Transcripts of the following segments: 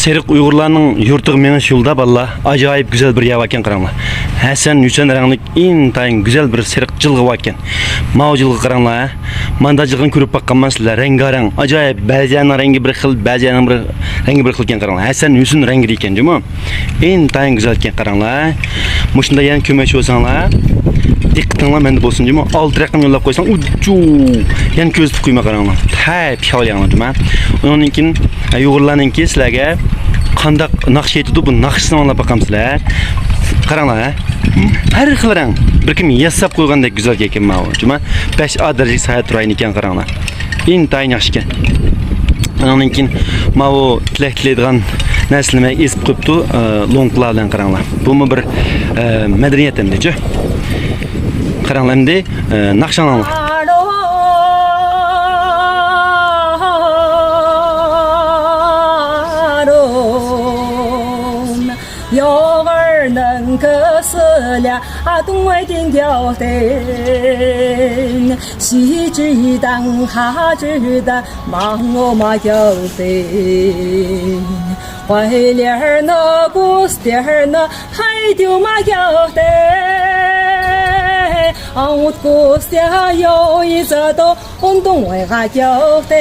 Serik Uygurlarning yurtiga menish yo'lda balla ajoyib güzel bir yav ekan qaranglar. Hasan Hüseyin ranglik intayin güzel bir serik jilg'i ekan. Mao jilg'i qaranglar. Manda jilg'ini ko'rib baqqanman sizlar. Rengarang, ajoyib. Ba'ziyaning rangi bir xil, ba'ziyaning bir rangi bir xil ekan qaranglar. Hasan Hüseyin rangi ekan, jumi. Intayin güzel ekan qaranglar. Mushunda yana ko'makchi bo'lsanglar. Diqqatinglar menda bo'lsin, jumi. 6 raqam yo'llab qo'ysang, uju. Yana ko'z qo'yma qaranglar. Piyolanglar, jumi. Undan keyin Uygurlarninki sizlarga qandaq naqsh etdi bu naqshni olib baqamsizlar. Qaranglar, har xil rang bir kim yasab qo'ygandek go'zal ekan mana. Juma 5A darajalik sayt turayni ekan qaranglar. Intayin yaxshi ekan. Undan keyin mana tilaklaydigan narsalarni esib qo'yibdi, longlar bilan qaranglar. Bu bir madaniyat endi-chi. Qaranglar endi naqshlanlar.东外定调的，西知道，哈知道，忙我嘛有的。怀恋儿那故事儿那，还丢嘛有的。我故事有一则都，东外还有的。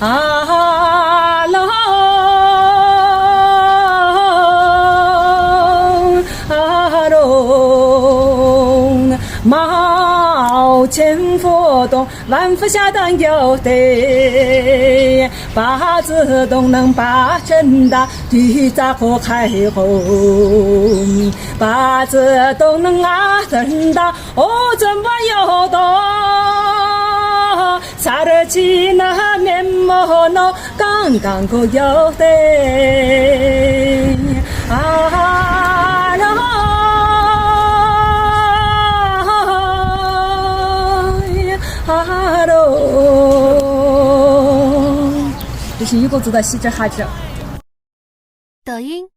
啊喽。毛前佛动，万福下当有的，八字动能八真大，地扎可开红，八字动能啊真大，怎么有的？萨尔吉那面膜呢，刚刚可有的啊喽。这是一个字的细致哈致。抖音。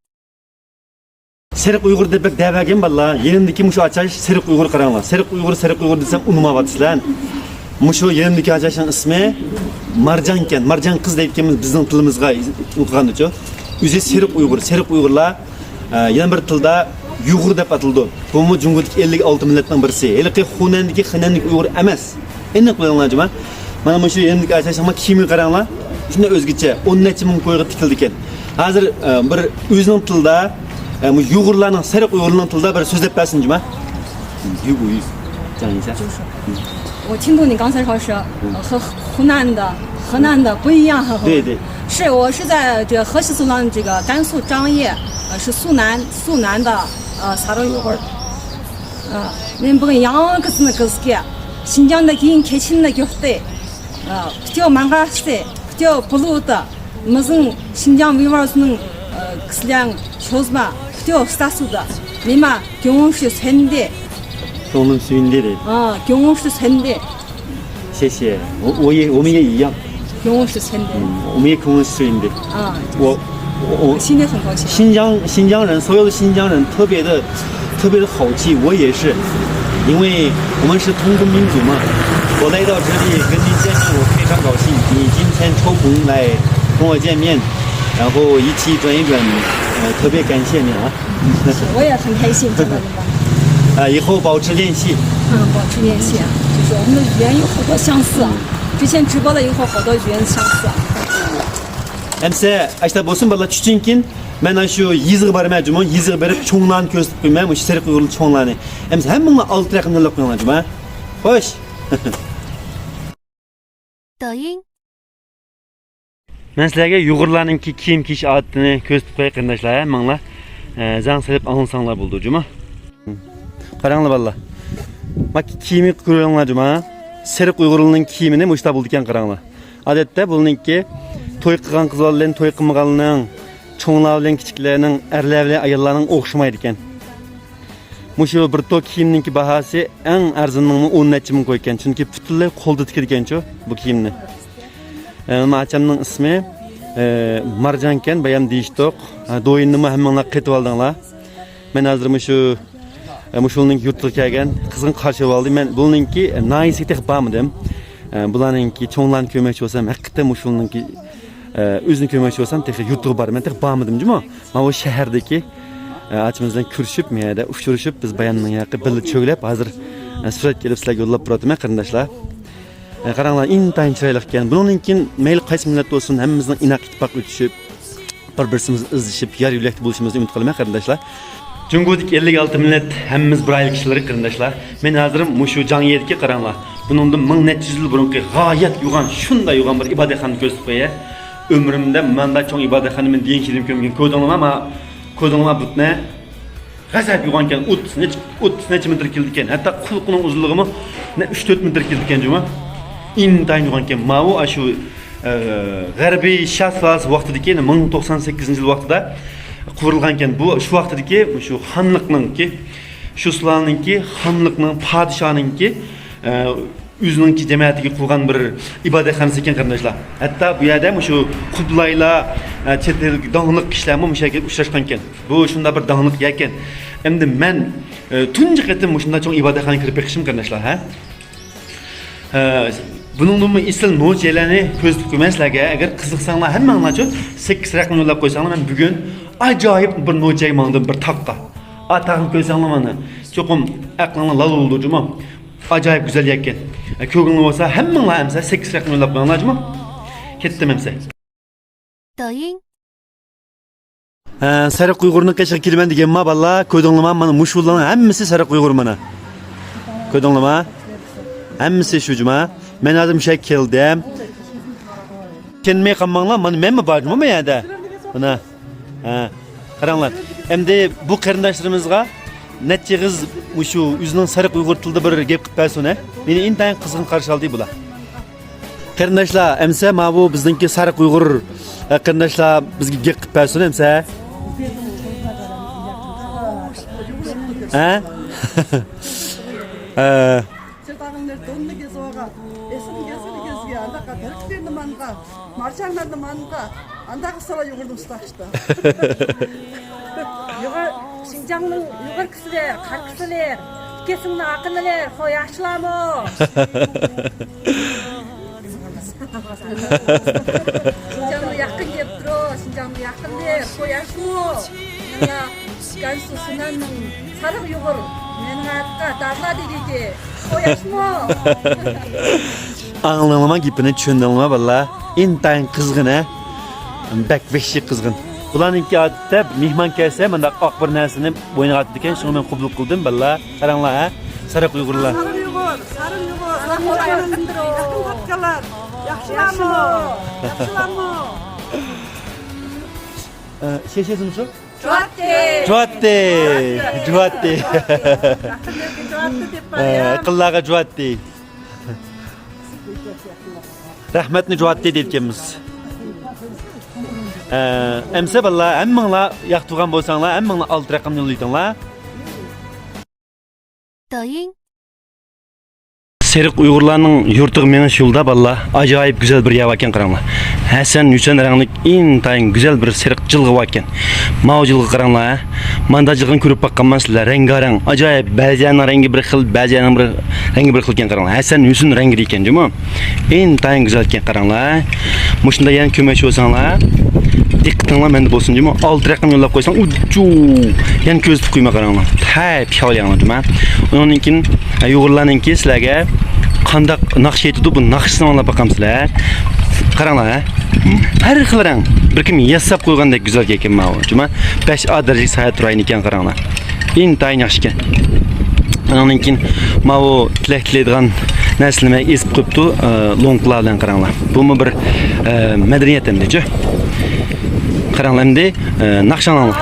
Serik Uygur deb devagan balla, yerimdeki mushu açayış Serik Uygur qaranglar. Serik Uygur desem unutmayapsizlar. Mushu yerimdeki açayışın ismi Marjan ekan. Marjan qiz deyotganimiz bizning tilimizga o'qigandichu. O'zi Serik Uygurlar yana bir tilda Uyg'ur deb atildi. Bu Jumhuriyatdagi 56 millatning birisi. Haliqi Xunandagi Xinanlik Uyg'ur emas. Endi qo'yinglar, mana mushu yerimdeki açayışga kiyimni qaranglar. Shunda o'zgacha 10 necha ming qo'yga tikildi ekan. Hozir bir o'zining tilida Uygurlarning Serik Uygurlarning tilida bir so'zlab bersin-chi? 讲一下。就是，我听懂你刚才说是和河南的不一样。对对。是我是在这个河西苏南这个甘肃张掖，是苏南的萨洛Uyghur。men bugun yangisini qizga Xinjiangdagi kechini ko'rdi. Butun mang'asi, butun bulutda bizning Xinjiang Uyghurlarning qizlar cho'zma, butun stasuda. Nima ko'ngli sendi. 中文是云的。中文是真的。谢谢，我们也一样。中文是真的。我们也中文是云的。我心里很高兴。新疆人，所有的新疆人特别的好气，我也是，因为我们是同宗民族嘛。我来到这里跟你见面，我非常高兴。你今天抽空来跟我见面，然后一起转一转，特别感谢你啊。我也很开心，知道吗？以后保持联系。保持联系，就是我们的语言有好多相似。之前直播了以后，好多语言相似。Emse, işte bolsun balla çüçünkin, men şu yizgi barma cuma, yizgi berip çoğunlarını köstüp koymaya, bu Serik Uygurlu çoğunlarını. Emse hem bunlar 6 rakımlarla koyuyorlar cuma. Hoş. 抖音。Men sizlarga Uygurlarninki kiyim kiyish odatini ko'rsatib qo'yay qarindoshlar, manglar. Zang silib anlasanglar bo'ldi cuma. Qaranglar balla. Mak kiyimi ko'ringlar cuma. Serik Uygurlarning kiyimini mushta bo'ldi ekan qaranglar. Odatda buninki to'y qilgan qizlarning, to'y qilmaganlarning, cho'nglar bilan kichiklarning, erlar bilan ayollarning o'xshamaydi ekan. Mushu bir to'y kiyimninki bahosi eng arzonini 10 necha ming qo'ygan, chunki butunlay qo'lda tikilgan-ku bu kiyimni. Ma'chamning ismi Marjan ekan, bayam deyishdiq. Do'yinni hammanglar qetib oldinglar. Men hozir Muşulning yurtga kelgan qizg'in qarshi oldi. Men buninki naisiga texib bormadim. Bularninki cho'nglarni ko'makchi bo'lsam, haqiqatan Muşulninki Özünü köməkçi olsan texi yurtluğu var. Ben texi bağımıdım cuma. Ma o şehrdeki açımızdan kürüşüp miyade uçuruşup biz bayanın yakı bildi çöylep hazır surat gelip sizlerge yollap buradım kardeşler. Qaranglar intayın chiroyli ekan. Bundan keyin mayli qaysi millat bo'lsin, hammamizning inoq ittifoq o'tishib, bir-birimizni izlashib, yar yo'lakda bo'lishimizni umid qilaman qarindoshlar. Jungodagi 56 millat hammamiz bir aylik kishilar qarindoshlar. Men hozir mushu Jangyedga qaranglar. Buningdan 1400 yil burungi g'oyat yo'g'on, shunday yo'g'on bir ibodatxona ko'rsatib qo'ya. Ömrümdə manda cho'ng ibodatxona men degan kirim ko'mgan ko'zinglar butna g'azab yo'g'onkan 30 necha metr keldikan. Hatto qulqining uzunligimi 3-4 metr keldikan juma. İntayin yo'g'onkan. Ma'u shu g'arbiy shafas vaqtidagi 1098-yil vaqtida qurilgankan. Bu shu vaqtidagi shu xonliqninki, shu sizlarninki xonliqning podshoninki o'zininki jamiyatiga qurgan bir ibodatxonasi ekan qarindoshlar. Hatto bu yerda shu qutlaylar, chet ellik donliq kishilarmi o'sha yerga uchrashgan ekan. Bu shunda bir donliq ekan. Endi men tunji qatim shunda cho'ng ibodatxonaga kirib chiqishim qarindoshlar, ha? Bunun isl mo'jizalarni ko'zib ko'rmaysizlarga, agar qiziqsanglar hammanglarcha 8 raqam yo'llab qo'ysanglar, men bugun ajoyib bir mo'jiza mandim bir taqqa. Atağım ko'rsanglar mana. Cho'qim aqlinglar lol bo'ldi juma. Ajoyib go'zal ekan. Ko'ngilni bo'lsa hammanglar hamsa 8 raqam yo'llab qo'yinglar juma. Ketdim hamsa. 抖音 Sariq Uyg'urning qashig'i kelman deganman balla, ko'dinglar mana mushullarning hammasi Sariq Uyg'ur mana. Ko'dinglar hammasi shu juma. Men hozir musha keldim. Kelmay qolmanglar, men mi bordim bu yerda? Mana. Qaranglar. Endi bu qarindoshlarimizga necha qiz shu o'zining Sariq Uyg'ur tilida bir gap qilib bersin, meni intayin qizg'in qarshi oldi bular. Qarindoshlar, emsa ma bu bizningki Sariq Uyg'ur qarindoshlar bizga gap qilib bersin emsa. Marşanlarını manға, анда қысала юғырдым ұстақшыда. Шинжаңның юғыр кісілер, қар кісілер, кесіңнің ақынылер, қой ашыламы? Шинжаңның яқын кеп тұру, Шинжаңның яқын дер, қой ашымы? Гансу сынанның сарық юғыр, менің атқа дарла дегеге, қой ашымы? Anlamama gipini tushundingmi balla? İntayın qizg'in, bakveshli qizg'in. Bularninki odatda mehmon kelsa, menda oq bir narsani bo'yniga otdi ekan, shuni men qabul qildim balla. Qaranglar, ha? Sariq Uyg'urlar. Sarı yuğur, yakın tatkalar, yaxşılamı? Şeşesini şu? Cuatte. Cuatte. Qillarga cuatte. Rahmetli Cuatte deyilkemiz. Emse balla, hammanglar yaqtugan bo'lsanglar, hammanglar 6 raqamni yo'llaytinglar. 抖音 Sariq Uyg'urlarning yurtiga menish yo'lda balla, ajoyib go'zal bir yav ekan qaranglar. Hasan Yuchan ranglik intayin go'zal bir sariq jilg'i ekan. Mao jilg'i qaranglar. Manda jilg'ini ko'rib baqqanman sizlar, rengarang, ajoyib. Ba'ziyaning rangi bir xil, ba'ziyaning bir rangi bir xil ekan qaranglar. Hasan Yuchan rangi ekan, juma. Intayin go'zal ekan qaranglar. Mushunda yana ko'makchi bo'lsanglar, diqqatinglar menda bo'lsin, juma. 6 raqam yo'llab qo'ysang, uju, yana ko'z qo'yma qaranglar. Piyolanglar, juma. Undan keyin Uyg'urlarninki sizlarga qandaq naqsh aytdi bu naqshni olib baqamsizlar. Qaranglar, har xil rang bir kim yasab qo'ygandek go'zal ekan mana. Juma 5A darajalik sayt turayni ekan qaranglar. Intayin yaxshi ekan. Undan keyin mana bu tilaklaydigan narsalarni esib qo'yibdi, longlar bilan qaranglar. Bu bir madaniyat endi-chi. Qaranglar endi naqshlarni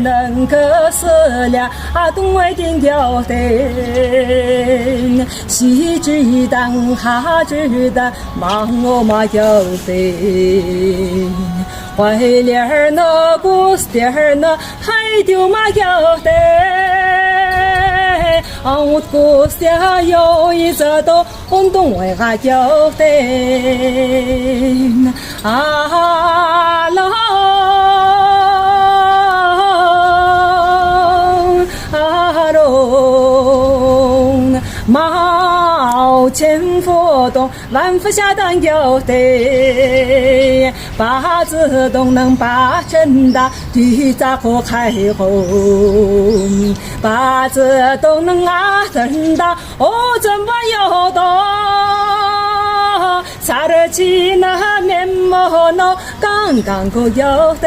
能可是了东外的条灯，西之灯，哈之灯，忙我嘛有灯。怀里儿那不是点儿那，还丢嘛有灯。我故乡有一座东东外还有灯，啊喽。用，毛钱浮动，万福下当有得，八字都能把真大，地杂货开红，八字都能啊真大，哦怎么有多？사르지나 면모노 강강고 여대